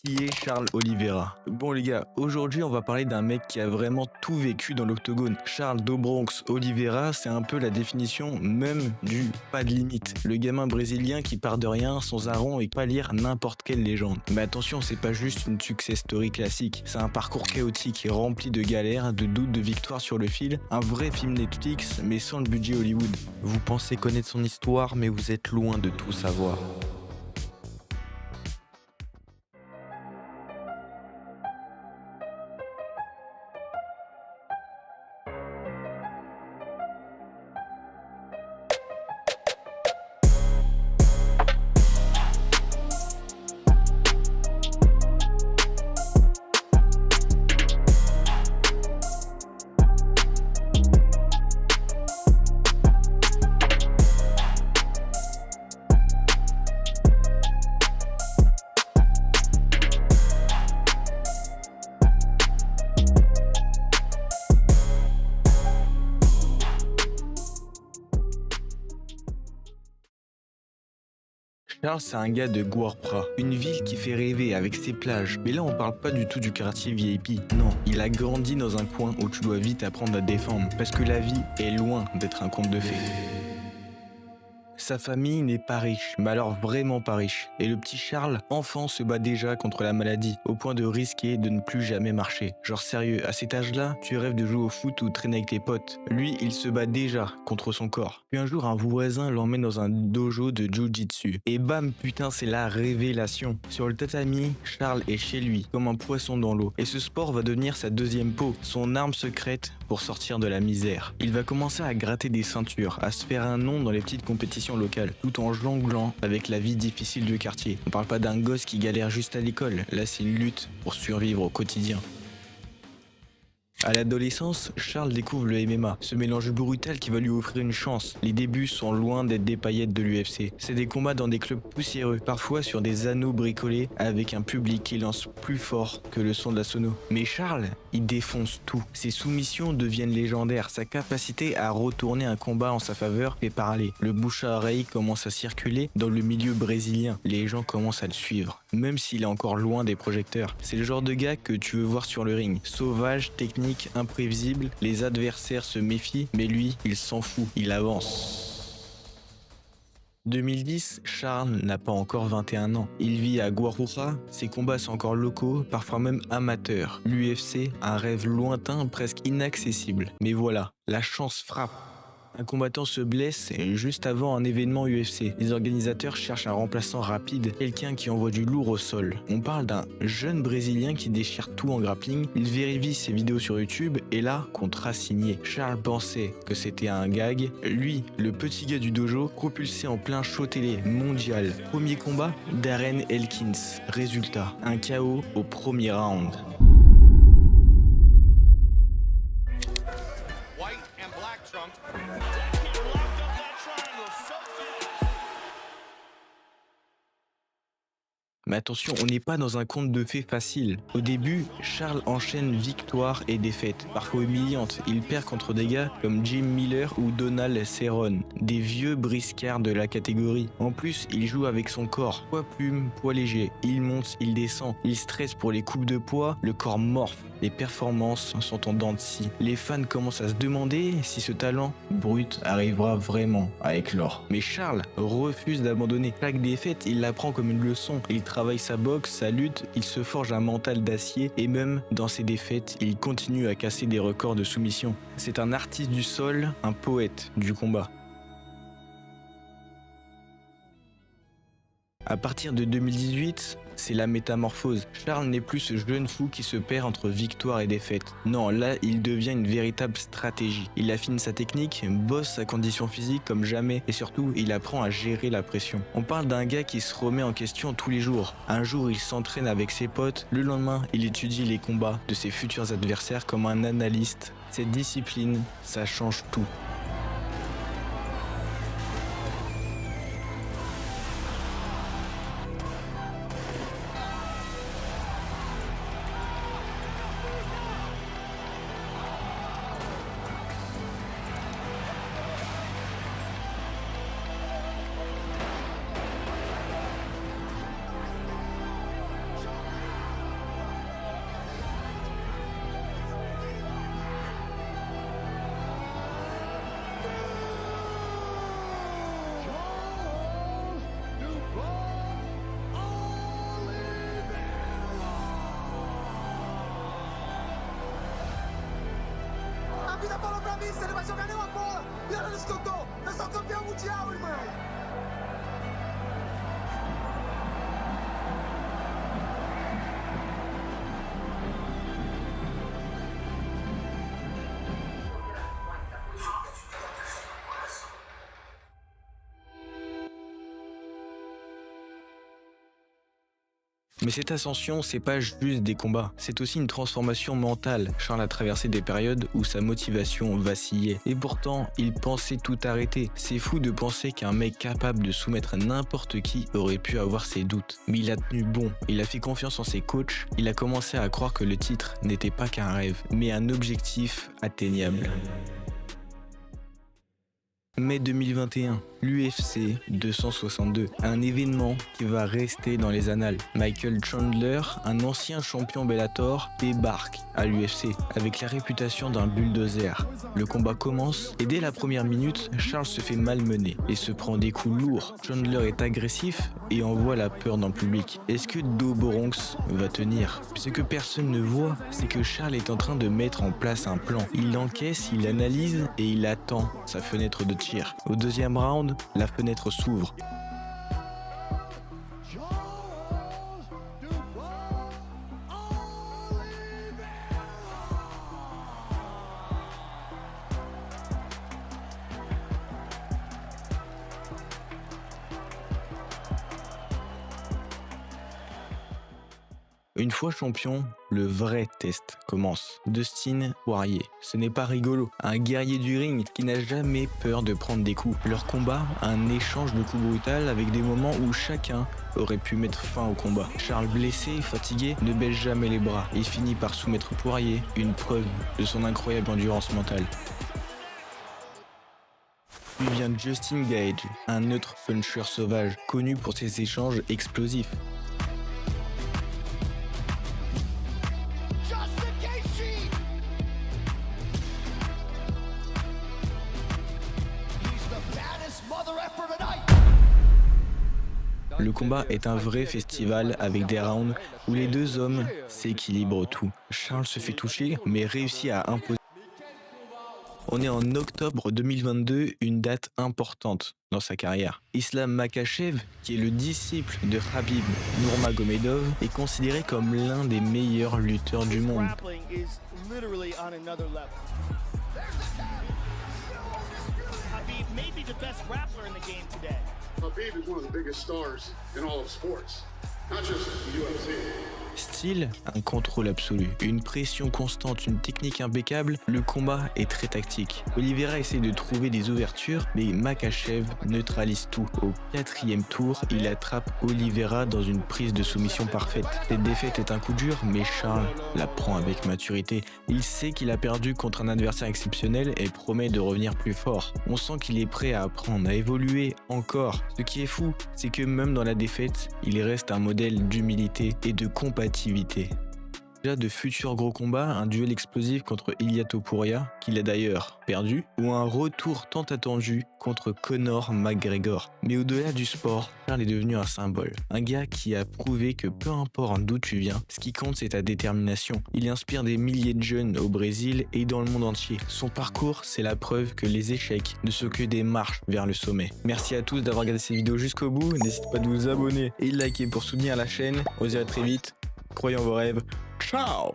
Qui est Charles Oliveira? Bon les gars, aujourd'hui on va parler d'un mec qui a vraiment tout vécu dans l'octogone. Charles do Bronx Oliveira, c'est un peu la définition même du pas de limite. Le gamin brésilien qui part de rien, sans un rond et pas lire n'importe quelle légende. Mais attention, c'est pas juste une success story classique, c'est un parcours chaotique et rempli de galères, de doutes, de victoires sur le fil. Un vrai film Netflix, mais sans le budget Hollywood. Vous pensez connaître son histoire, mais vous êtes loin de tout savoir. Charles, c'est un gars de Guarpra, une ville qui fait rêver avec ses plages. Mais là, on parle pas du tout du quartier VIP. Non, il a grandi dans un coin où tu dois vite apprendre à te défendre. Parce que la vie est loin d'être un conte de fées. Sa famille n'est pas riche, mais alors vraiment pas riche. Et le petit Charles, enfant, se bat déjà contre la maladie, au point de risquer de ne plus jamais marcher. Genre sérieux, à cet âge-là, tu rêves de jouer au foot ou traîner avec tes potes. Lui, il se bat déjà contre son corps. Puis un jour, un voisin l'emmène dans un dojo de jiu-jitsu. Et bam, putain, c'est la révélation. Sur le tatami, Charles est chez lui, comme un poisson dans l'eau. Et ce sport va devenir sa deuxième peau, son arme secrète pour sortir de la misère. Il va commencer à gratter des ceintures, à se faire un nom dans les petites compétitions locales, tout en jonglant avec la vie difficile du quartier. On parle pas d'un gosse qui galère juste à l'école, là c'est une lutte pour survivre au quotidien. À l'adolescence, Charles découvre le MMA, ce mélange brutal qui va lui offrir une chance. Les débuts sont loin d'être des paillettes de l'UFC. C'est des combats dans des clubs poussiéreux, parfois sur des anneaux bricolés, avec un public qui lance plus fort que le son de la sono. Mais Charles, il défonce tout. Ses soumissions deviennent légendaires, sa capacité à retourner un combat en sa faveur fait parler. Le bouche à oreille commence à circuler dans le milieu brésilien. Les gens commencent à le suivre, même s'il est encore loin des projecteurs. C'est le genre de gars que tu veux voir sur le ring. Sauvage, technique, imprévisible, les adversaires se méfient, mais lui, il s'en fout, il avance. 2010, Charles n'a pas encore 21 ans. Il vit à Guarujá, ses combats sont encore locaux, parfois même amateurs. L'UFC, un rêve lointain, presque inaccessible. Mais voilà, la chance frappe. Un combattant se blesse juste avant un événement UFC. Les organisateurs cherchent un remplaçant rapide, quelqu'un qui envoie du lourd au sol. On parle d'un jeune Brésilien qui déchire tout en grappling. Il vérifie ses vidéos sur YouTube et là, contrat signé. Charles pensait que c'était un gag. Lui, le petit gars du dojo, propulsé en plein show télé mondial. Premier combat, Darren Elkins. Résultat, un KO au premier round. Mais attention, on n'est pas dans un conte de fées facile. Au début, Charles enchaîne victoires et défaites, parfois humiliantes. Il perd contre des gars comme Jim Miller ou Donald Cerrone, des vieux briscards de la catégorie. En plus, il joue avec son corps, poids plume, poids léger. Il monte, il descend, il stresse pour les coupes de poids, le corps morphe. Les performances sont en dents de scie. Les fans commencent à se demander si ce talent brut arrivera vraiment à éclore. Mais Charles refuse d'abandonner. Chaque défaite, il la prend comme une leçon. Il travaille sa boxe, sa lutte, il se forge un mental d'acier et même dans ses défaites, il continue à casser des records de soumission. C'est un artiste du sol, un poète du combat. À partir de 2018, c'est la métamorphose. Charles n'est plus ce jeune fou qui se perd entre victoire et défaite. Non, là, il devient une véritable stratégie. Il affine sa technique, bosse sa condition physique comme jamais et surtout, il apprend à gérer la pression. On parle d'un gars qui se remet en question tous les jours. Un jour, il s'entraîne avec ses potes. Le lendemain, il étudie les combats de ses futurs adversaires comme un analyste. Cette discipline, ça change tout. mister, ele vai jogar nenhuma bola. E olha onde que eu tô. Eu sou campeão mundial, irmão. Mais cette ascension, c'est pas juste des combats, c'est aussi une transformation mentale. Charles a traversé des périodes où sa motivation vacillait. Et pourtant, il pensait tout arrêter. C'est fou de penser qu'un mec capable de soumettre n'importe qui aurait pu avoir ses doutes. Mais il a tenu bon, il a fait confiance en ses coachs, il a commencé à croire que le titre n'était pas qu'un rêve, mais un objectif atteignable. Mai 2021, l'UFC 262, un événement qui va rester dans les annales. Michael Chandler, un ancien champion Bellator, débarque à l'UFC avec la réputation d'un bulldozer. Le combat commence et dès la première minute, Charles se fait malmener et se prend des coups lourds. Chandler est agressif et envoie la peur dans le public. Est-ce que Do Bronx va tenir? Ce que personne ne voit, c'est que Charles est en train de mettre en place un plan. Il encaisse, il analyse et il attend sa fenêtre de tir. Au deuxième round, la fenêtre s'ouvre. Une fois champion, le vrai test commence. Dustin Poirier, ce n'est pas rigolo. Un guerrier du ring qui n'a jamais peur de prendre des coups. Leur combat, un échange de coups brutal avec des moments où chacun aurait pu mettre fin au combat. Charles, blessé et fatigué, ne baisse jamais les bras et finit par soumettre Poirier, une preuve de son incroyable endurance mentale. Puis vient Justin Gage, un autre puncher sauvage, connu pour ses échanges explosifs. Le combat est un vrai festival avec des rounds où les deux hommes s'équilibrent tout. Charles se fait toucher mais réussit à imposer. On est en octobre 2022, une date importante dans sa carrière. Islam Makhachev, qui est le disciple de Khabib Nurmagomedov, est considéré comme l'un des meilleurs lutteurs du monde. Khabib is one of the biggest stars in all of sports, not just the UFC. Style, un contrôle absolu, une pression constante, une technique impeccable, le combat est très tactique. Oliveira essaie de trouver des ouvertures, mais Makhachev neutralise tout. Au 4e tour, il attrape Oliveira dans une prise de soumission parfaite. Cette défaite est un coup dur, mais Charles la prend avec maturité. Il sait qu'il a perdu contre un adversaire exceptionnel et promet de revenir plus fort. On sent qu'il est prêt à apprendre, à évoluer encore. Ce qui est fou, c'est que même dans la défaite, il reste un modèle d'humilité et de compatibilité. Déjà de futurs gros combats, un duel explosif contre Ilia Topuria, qu'il a d'ailleurs perdu, ou un retour tant attendu contre Conor McGregor. Mais au-delà du sport, Charles est devenu un symbole. Un gars qui a prouvé que peu importe d'où tu viens, ce qui compte c'est ta détermination. Il inspire des milliers de jeunes au Brésil et dans le monde entier. Son parcours, c'est la preuve que les échecs ne sont que des marches vers le sommet. Merci à tous d'avoir regardé cette vidéo jusqu'au bout. N'hésitez pas de vous abonner et de liker pour soutenir la chaîne. On se dit à très vite. Croyez en vos rêves. Ciao!